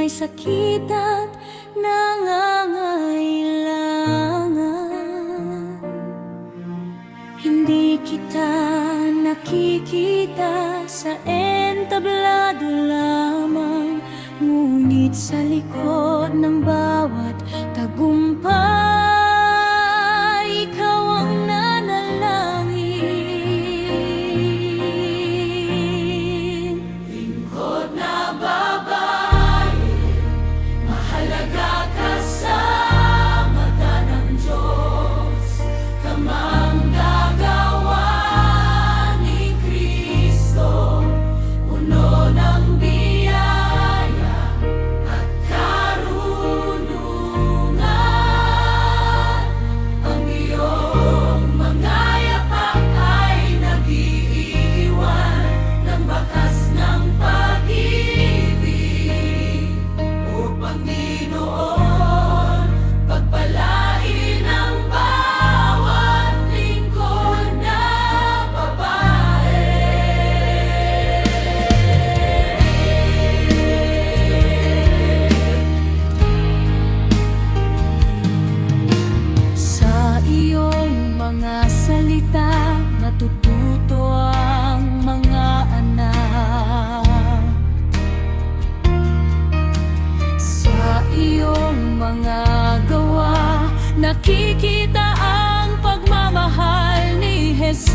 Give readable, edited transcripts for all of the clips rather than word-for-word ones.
may sakit at nangangailangan. Hindi kita nakikita sa entablado lamang, ngunit sa likod ng bawat tagumpay, ikaw ang nanalangin. Lingkod na babae, mahalaga ka sa mata ng Diyos. Kamanggagawa ni Kristo, puno ng biyaya at karunungan. Ang iyong mga yapak ay nag-iiwan ng bakas ng pag-ibig. O Panginoon, pagpalain ang bawat lingkod na babae. Sa iyong mga salita, natututo ang mga anak. Sa iyong mga gawa, nakikita ang pagmamahal ni Jesus.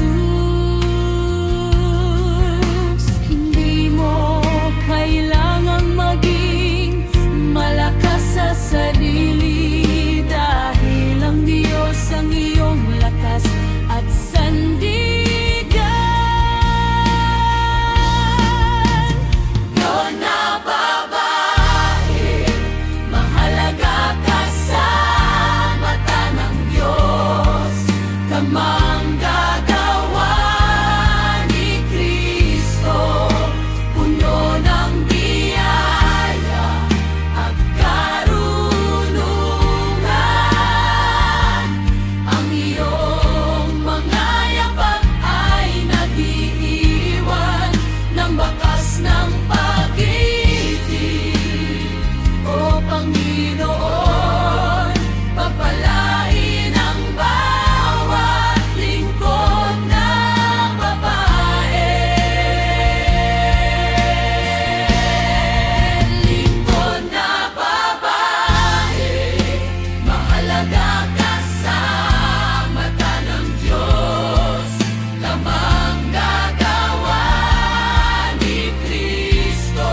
Hindi mo kailangang maging malakas sa sarili, dahil ang Diyos ang iyong lakas at sandigan. Ikaw na babae, mahalaga ka sa mata ng Diyos. Kamanggagawa ni Kristo, puno ng biyaya at karunungan. Ang iyong mga yapak ay nag-iiwan ng bakas ng pag-ibig. O Panginoon, pagpalain ang bawat lingkod na babae. Lingkod na babae, mahalaga ka sa mata ng Diyos. Kamanggagawa ni Kristo,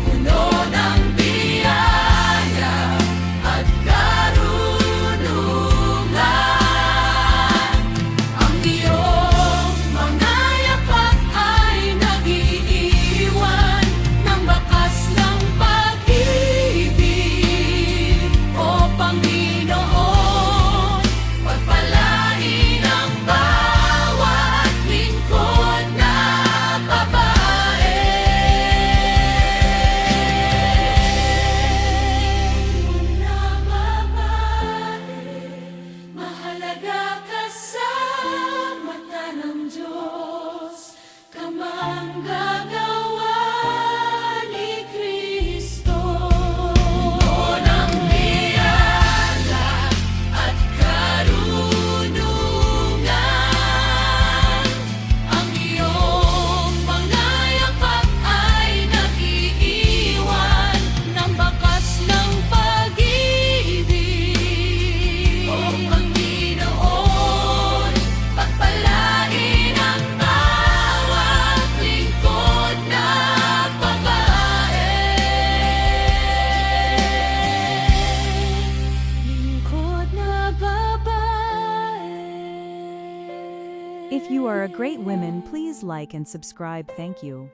puno ng biyaya at karunungan. Ang iyong mga yapak ay nag-iiwan ng bakas ng pag-ibig. O Panginoon, pagpalain ang bawat lingkod na babae. Mahalaga ka sa mata ng Diyos. Kamanggagawa ni Kristo, puno ng biyaya at karunungan. Ang iyong mga yapak ay nag-iiwan ng bakas ng pag-ibig. O Panginoon, pagpalain ang bawat lingkod na babae. Lingkod na babae. If you are a great woman, please like and subscribe. Thank you.